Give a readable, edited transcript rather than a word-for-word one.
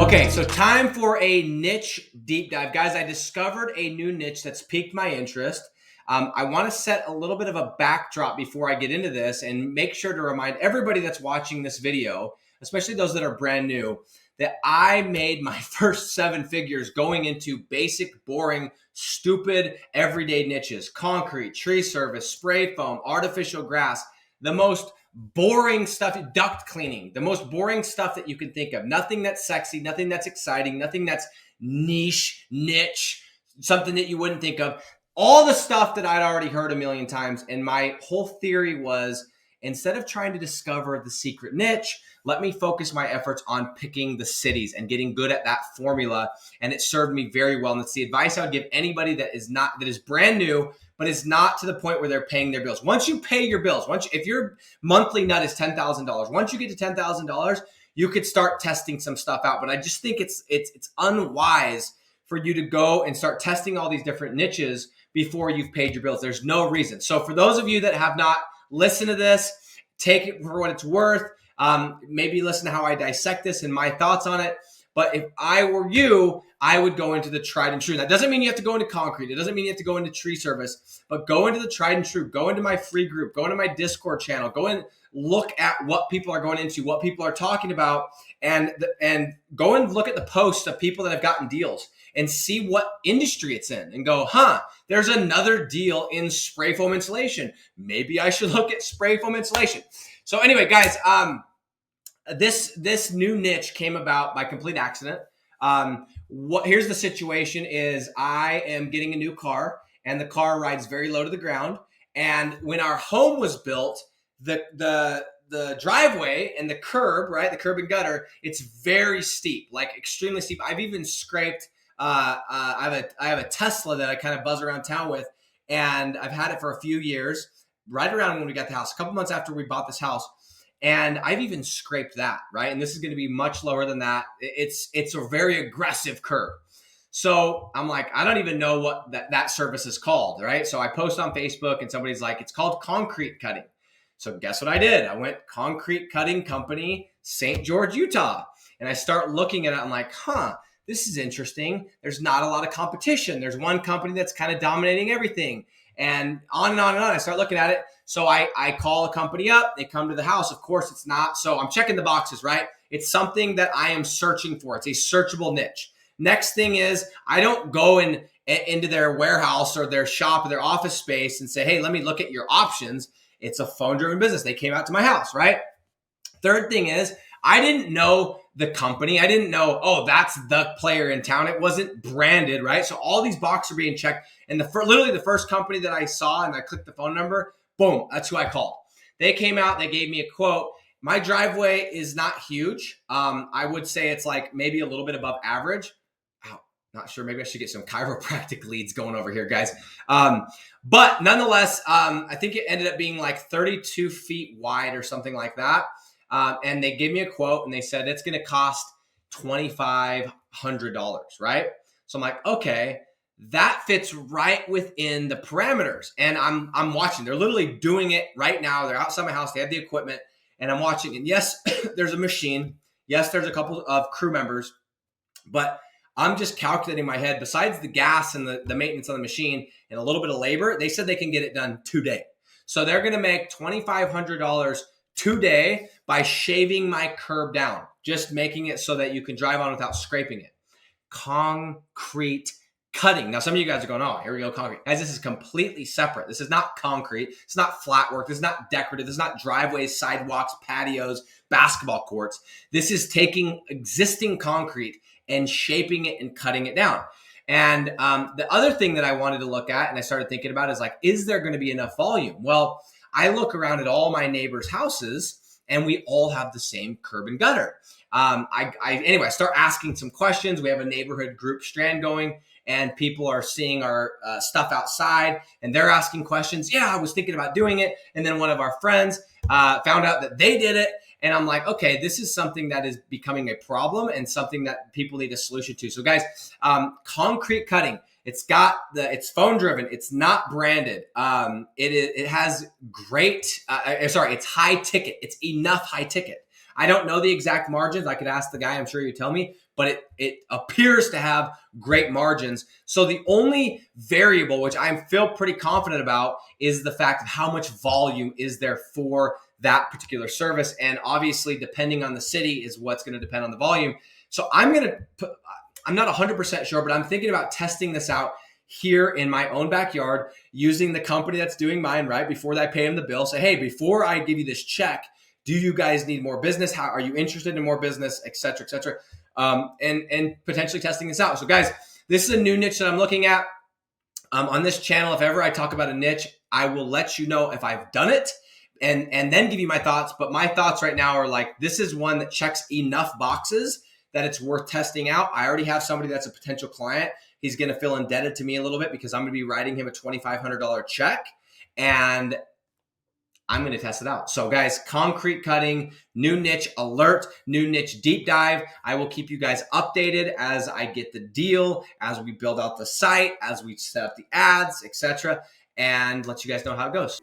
Okay, so time for a niche deep dive. Guys, I discovered a new niche that's piqued my interest. I want to set a little bit of a backdrop before I get into this and make sure to remind everybody that's watching this video, especially those that are brand new, that I made my first 7 figures going into basic, boring, stupid, everyday niches: concrete, tree service, spray foam, artificial grass, the most boring stuff, duct cleaning, the most boring stuff that you can think of. Nothing that's sexy, nothing that's exciting, nothing that's niche, something that you wouldn't think of. All the stuff that I'd already heard a million times. And my whole theory was, instead of trying to discover the secret niche, let me focus my efforts on picking the cities and getting good at that formula. And it served me very well. And it's the advice I would give anybody that is brand new, but is not to the point where they're paying their bills. Once you pay your bills, if your monthly nut is $10,000, once you get to $10,000, you could start testing some stuff out. But I just think it's unwise for you to go and start testing all these different niches before you've paid your bills. There's no reason. So for those of you that have not listened to this, take it for what it's worth. Maybe listen to how I dissect this and my thoughts on it. But if I were you, I would go into the tried and true. That doesn't mean you have to go into concrete. It doesn't mean you have to go into tree service, but go into the tried and true. Go into my free group. Go into my Discord channel. Go and look at what people are going into, what people are talking about, and go and look at the posts of people that have gotten deals and see what industry it's in and go, there's another deal in spray foam insulation. Maybe I should look at spray foam insulation. So anyway, guys, this new niche came about by complete accident. Here's the situation is I am getting a new car, and the car rides very low to the ground. And when our home was built, the driveway and the curb, right? The curb and gutter, it's very steep, like extremely steep. I've even scraped, I have a Tesla that I kind of buzz around town with, and I've had it for a few years, right around when we got the house, a couple months after we bought this house. And I've even scraped that, right? And this is going to be much lower than that. It's a very aggressive curve. So I'm like, I don't even know what that service is called, right? So I post on Facebook and somebody's like, it's called concrete cutting. So guess what I did? I went Concrete Cutting Company, St. George, Utah. And I start looking at it. I'm like, this is interesting. There's not a lot of competition. There's one company that's kind of dominating everything. And on and on and on. I start looking at it. So I call a company up. They come to the house. Of course, it's not. So I'm checking the boxes, right? It's something that I am searching for. It's a searchable niche. Next thing is, I don't go into their warehouse or their shop or their office space and say, hey, let me look at your options. It's a phone-driven business. They came out to my house, right? Third thing is, I didn't know the company. I didn't know, that's the player in town. It wasn't branded, right? So all these boxes are being checked. And literally the first company that I saw and I clicked the phone number, boom, that's who I called. They came out, they gave me a quote. My driveway is not huge. I would say it's like maybe a little bit above average. Not sure. Maybe I should get some chiropractic leads going over here, guys. But nonetheless, I think it ended up being like 32 feet wide or something like that. And they gave me a quote and they said it's going to cost $2,500, right? So I'm like, okay, that fits right within the parameters. And I'm watching. They're literally doing it right now. They're outside my house. They have the equipment, and I'm watching. And yes, there's a machine. Yes, there's a couple of crew members, but I'm just calculating in my head, besides the gas and the maintenance on the machine and a little bit of labor, they said they can get it done today. So they're going to make $2,500 today by shaving my curb down, just making it so that you can drive on without scraping it. Concrete cutting. Now, some of you guys are going, here we go, concrete. Guys, this is completely separate. This is not concrete. It's not flat work. This is not decorative. This is not driveways, sidewalks, patios, basketball courts. This is taking existing concrete and shaping it and cutting it down. And the other thing that I wanted to look at and I started thinking about is like, is there going to be enough volume? Well, I look around at all my neighbors' houses and we all have the same curb and gutter. Anyway, I start asking some questions. We have a neighborhood group strand going and people are seeing our stuff outside and they're asking questions. Yeah, I was thinking about doing it. And then one of our friends found out that they did it. And I'm like, okay, this is something that is becoming a problem and something that people need a solution to. So guys, concrete cutting, it's phone driven. It's not branded. It has great, it's high ticket. It's enough high ticket. I don't know the exact margins. I could ask the guy, I'm sure he'd tell me, but it appears to have great margins. So the only variable, which I feel pretty confident about, is the fact of how much volume is there for that particular service. And obviously, depending on the city is what's going to depend on the volume. So I'm not 100% sure, but I'm thinking about testing this out here in my own backyard using the company that's doing mine, right? Before I pay them the bill, say, hey, before I give you this check, do you guys need more business? How are you interested in more business, et cetera, et cetera? And potentially testing this out. So guys, this is a new niche that I'm looking at. On this channel, if ever I talk about a niche, I will let you know if I've done it and then give you my thoughts. But my thoughts right now are like, this is one that checks enough boxes that it's worth testing out. I already have somebody that's a potential client. He's going to feel indebted to me a little bit because I'm going to be writing him a $2,500 check, and I'm going to test it out. So guys, concrete cutting, new niche alert, new niche deep dive. I will keep you guys updated as I get the deal, as we build out the site, as we set up the ads, etc., and let you guys know how it goes.